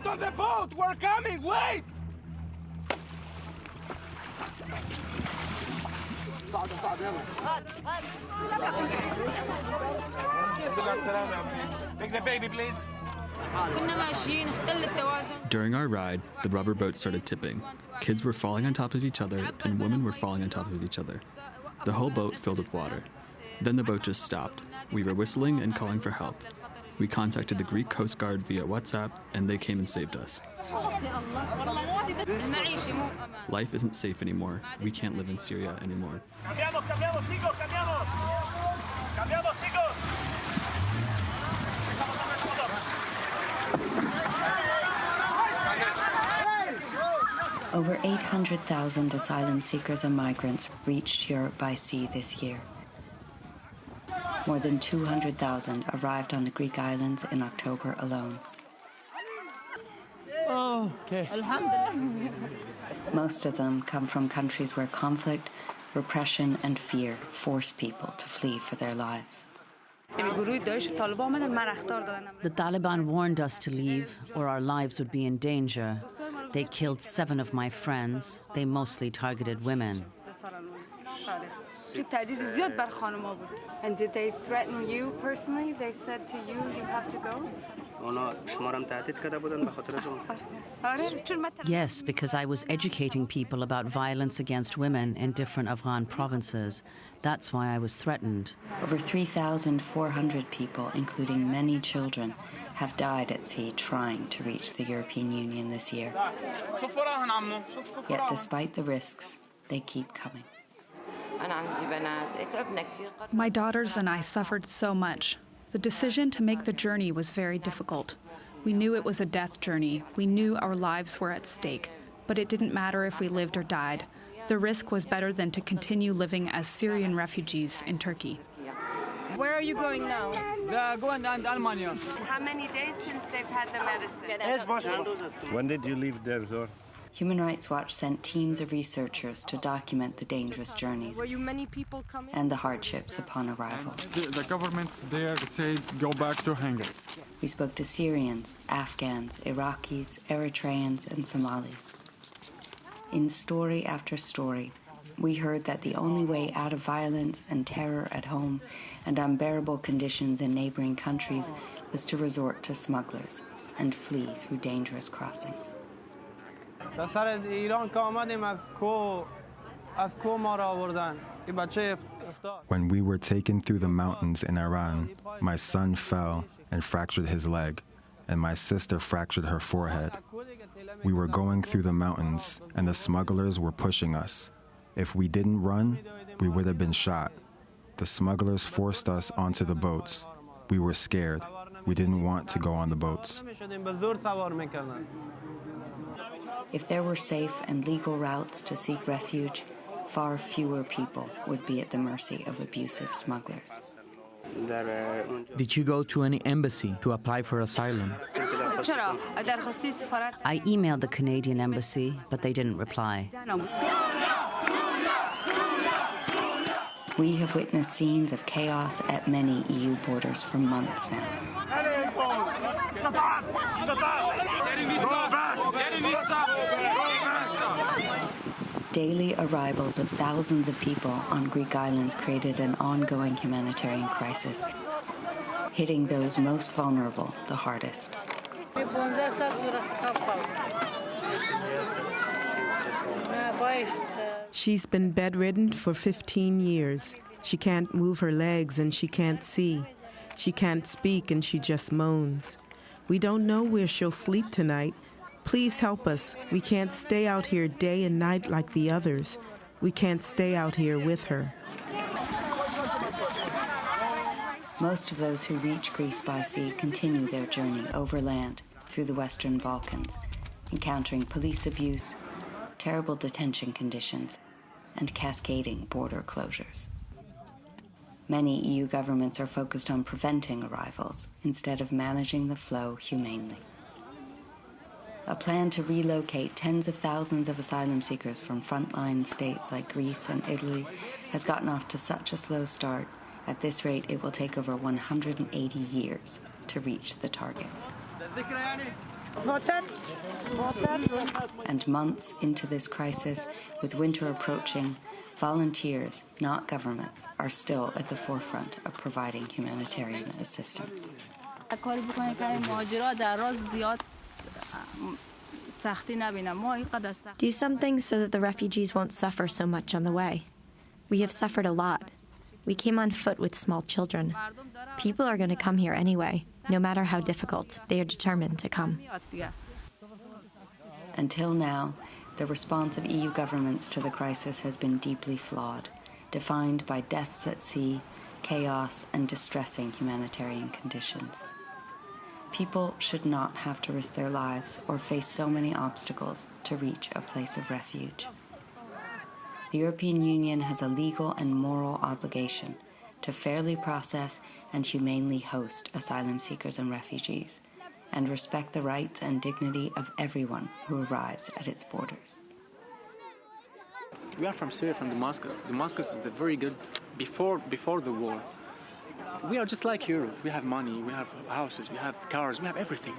Wait on the boat! We're coming! Wait! Take the baby, please. During our ride, the rubber boat started tipping. Kids were falling on top of each other, and women were falling on top of each other. The whole boat filled with water. Then the boat just stopped. We were whistling and calling for help. We contacted the Greek Coast Guard via WhatsApp, and they came and saved us. Life isn't safe anymore. We can't live in Syria anymore. Over 800,000 asylum seekers and migrants reached Europe by sea this year. More than 200,000 arrived on the Greek islands in October alone. Oh, okay. Most of them come from countries where conflict, repression, and fear force people to flee for their lives. The Taliban warned us to leave or our lives would be in danger. They killed 7 of my friends. They mostly targeted women. And did they threaten you personally? They said to you, you have to go? Yes, because I was educating people about violence against women in different Afghan provinces. That's why I was threatened. Over 3,400 people, including many children, have died at sea trying to reach the European Union this year. Yet despite the risks, they keep coming. My daughters and I suffered so much. The decision to make the journey was very difficult. We knew it was a death journey. We knew our lives were at stake. But it didn't matter if we lived or died. The risk was better than to continue living as Syrian refugees in Turkey. Where are you going now? They're going to Almania. How many days since they've had the medicine? When did you leave there, sir? Human Rights Watch sent teams of researchers to document the dangerous journeys Were you many people coming? and the hardships upon arrival. The government's there to say, go back to Hungary. We spoke to Syrians, Afghans, Iraqis, Eritreans, and Somalis. In story after story, we heard that the only way out of violence and terror at home and unbearable conditions in neighboring countries was to resort to smugglers and flee through dangerous crossings. When we were taken through the mountains in Iran, my son fell and fractured his leg, and my sister fractured her forehead. We were going through the mountains, and the smugglers were pushing us. If we didn't run, we would have been shot. The smugglers forced us onto the boats. We were scared. We didn't want to go on the boats. If there were safe and legal routes to seek refuge, far fewer people would be at the mercy of abusive smugglers. Did you go to any embassy to apply for asylum? I emailed the Canadian embassy, but they didn't reply. We have witnessed scenes of chaos at many EU borders for months now. Daily arrivals of thousands of people on Greek islands created an ongoing humanitarian crisis, hitting those most vulnerable the hardest. She's been bedridden for 15 years. She can't move her legs and she can't see. She can't speak and she just moans. We don't know where she'll sleep tonight. Please help us. We can't stay out here day and night like the others. We can't stay out here with her. Most of those who reach Greece by sea continue their journey overland through the Western Balkans, encountering police abuse, terrible detention conditions, and cascading border closures. Many EU governments are focused on preventing arrivals instead of managing the flow humanely. A plan to relocate tens of thousands of asylum seekers from frontline states like Greece and Italy has gotten off to such a slow start. At this rate, it will take over 180 years to reach the target. And months into this crisis, with winter approaching, volunteers, not governments, are still at the forefront of providing humanitarian assistance. Do something so that the refugees won't suffer so much on the way. We have suffered a lot. We came on foot with small children. People are going to come here anyway. No matter how difficult, they are determined to come. Until now, the response of EU governments to the crisis has been deeply flawed, defined by deaths at sea, chaos, and distressing humanitarian conditions. People should not have to risk their lives or face so many obstacles to reach a place of refuge. The European Union has a legal and moral obligation to fairly process and humanely host asylum seekers and refugees, and respect the rights and dignity of everyone who arrives at its borders. We are from Syria, from Damascus. Damascus is the very good before the war. We are just like Europe. We have money, we have houses, we have cars, we have everything.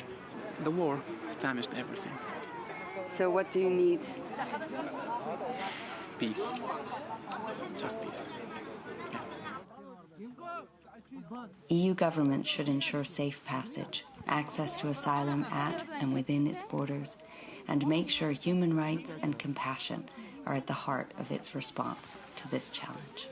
The war damaged everything. So what do you need? Peace. Just peace. EU governments should ensure safe passage, access to asylum at and within its borders, and make sure human rights and compassion are at the heart of its response to this challenge.